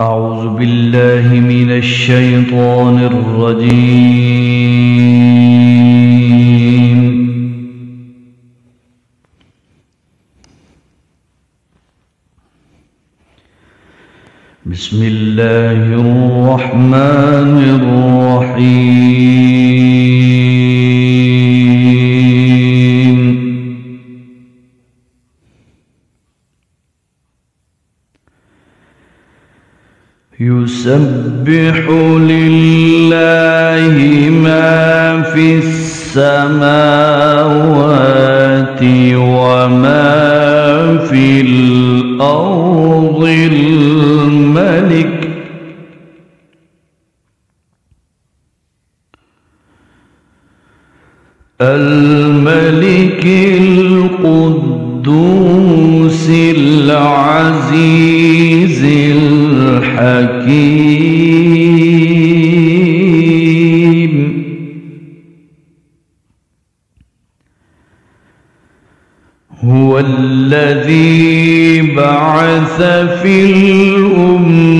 أعوذ بالله من الشيطان الرجيم. بسم الله الرحمن الرحيم. يسبح لله ما في السماوات وما في الأرض الملك القدوس العزيز الحكيم. هو الذي بعث في الأميين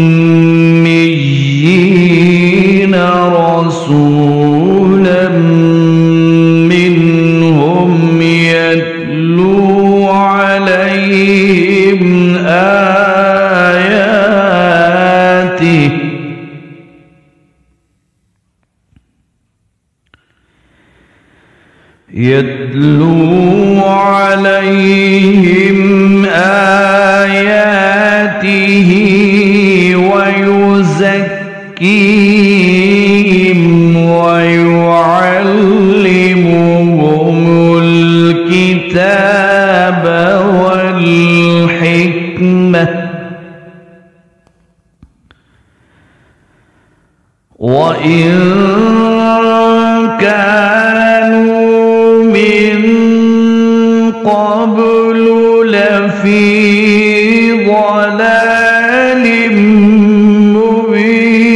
رسولا منهم يتلو عليهم آياته ويزكيهم ويعلمهم الكتاب والحكمة وإن كانوا من قبل لفي ضلال مبين.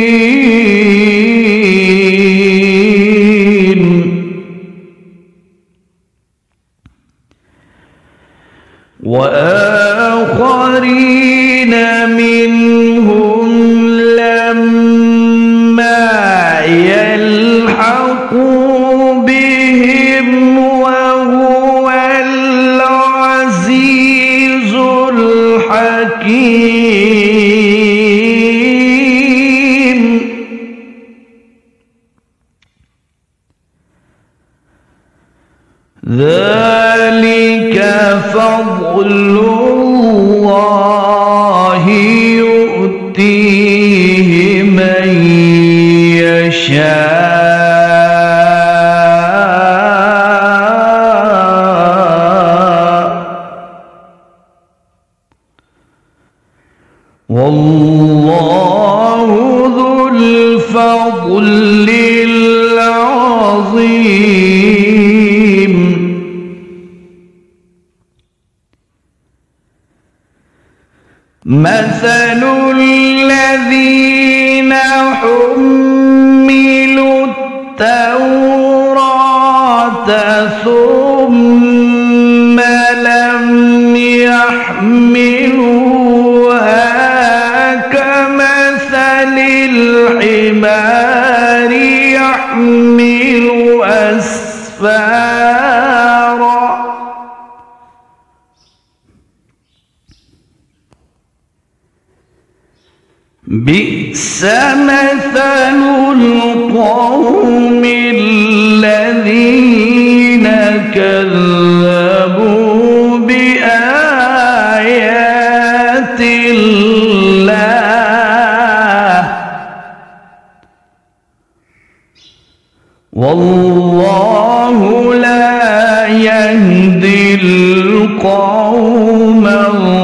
وآخرين منهم لما يلحقوا بهم وهو العزيز الحكيم. ذلك فضل الله يؤتيه من يشاء والله ذو الفضل العظيم. مثل الذين حملوا التوراة ثم لم يحملوها كمثل الحمار يحمل أسفارا بئس مثل القوم الذين كذبوا بآيات الله والله لا يهدي القوم الظالمين.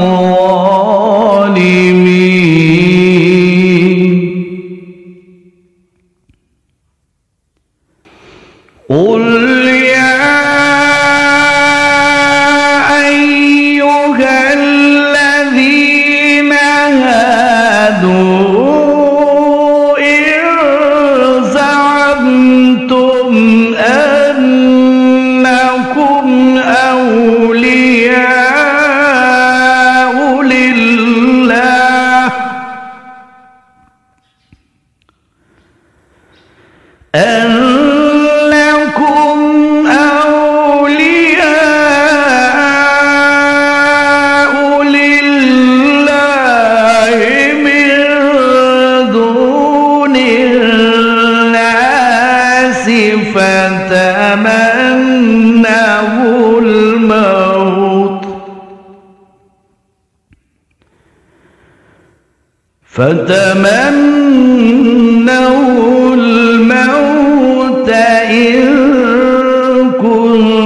قل يا أيها الذين هادوا إن زعمتم أنكم أولياء لله فتمنوا الموت إن كنتم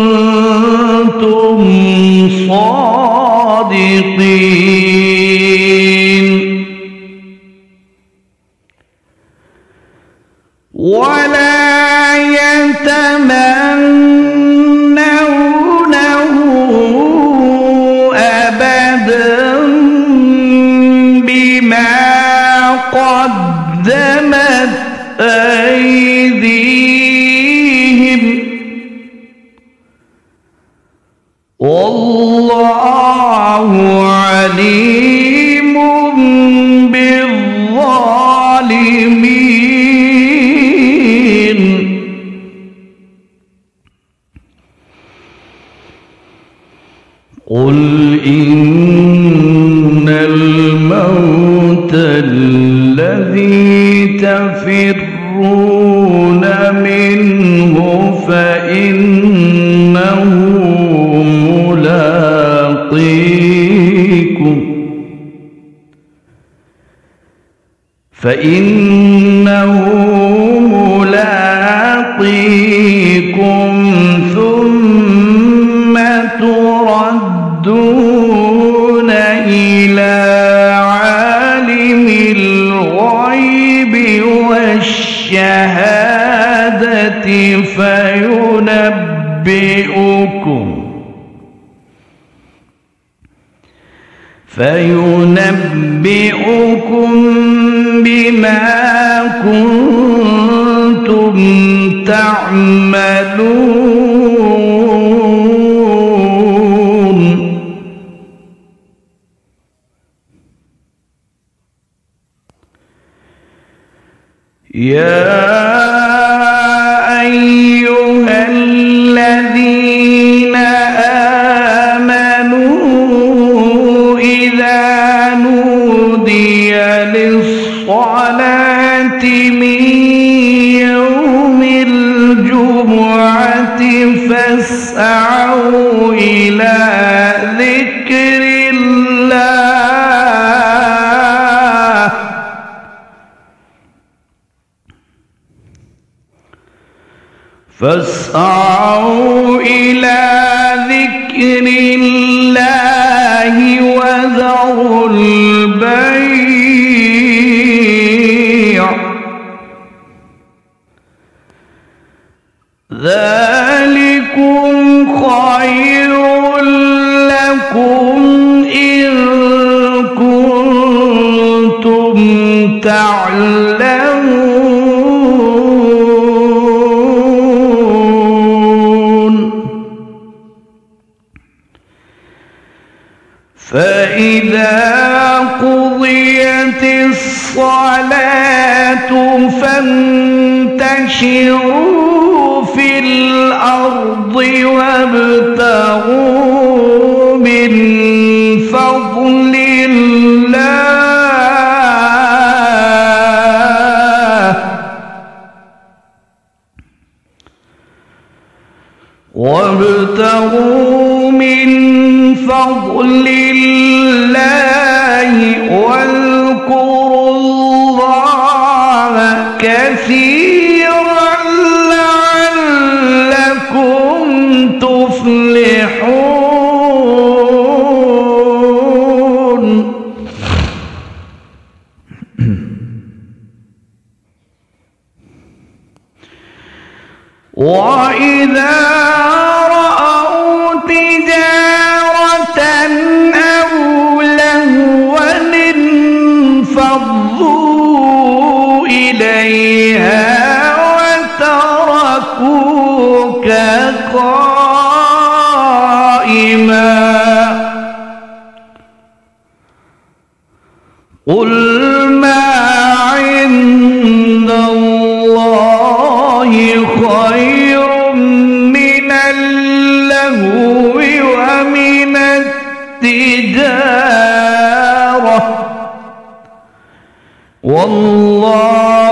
صادقين ولا يتمنونه أبدا بما قدمت أيديهم والله عليم بالظالمين. قل إن الموت الذي تفرون منه فإنه ملاقيكم ثم تردون إلى عالم الغيب والشهادة فينبئكم بما كنتم تعملون. يا أيها الذين آمنوا إذا نودي للصلاة من يوم الجمعة فاسعوا إلى ذكر الله وذروا البيع ذلكم خير لكم إن كنتم تعلمون. فإذا قضيت الصلاة فانتشروا في الأرض وابتغوا من فضل الله واذكروا الله كثيرا لعلكم تفلحون. وإذا رأوا تجارة أو لهوا انفضوا إليها وتركوك قائما. قل ما عند الله خير من اللهو ومن التجارة والله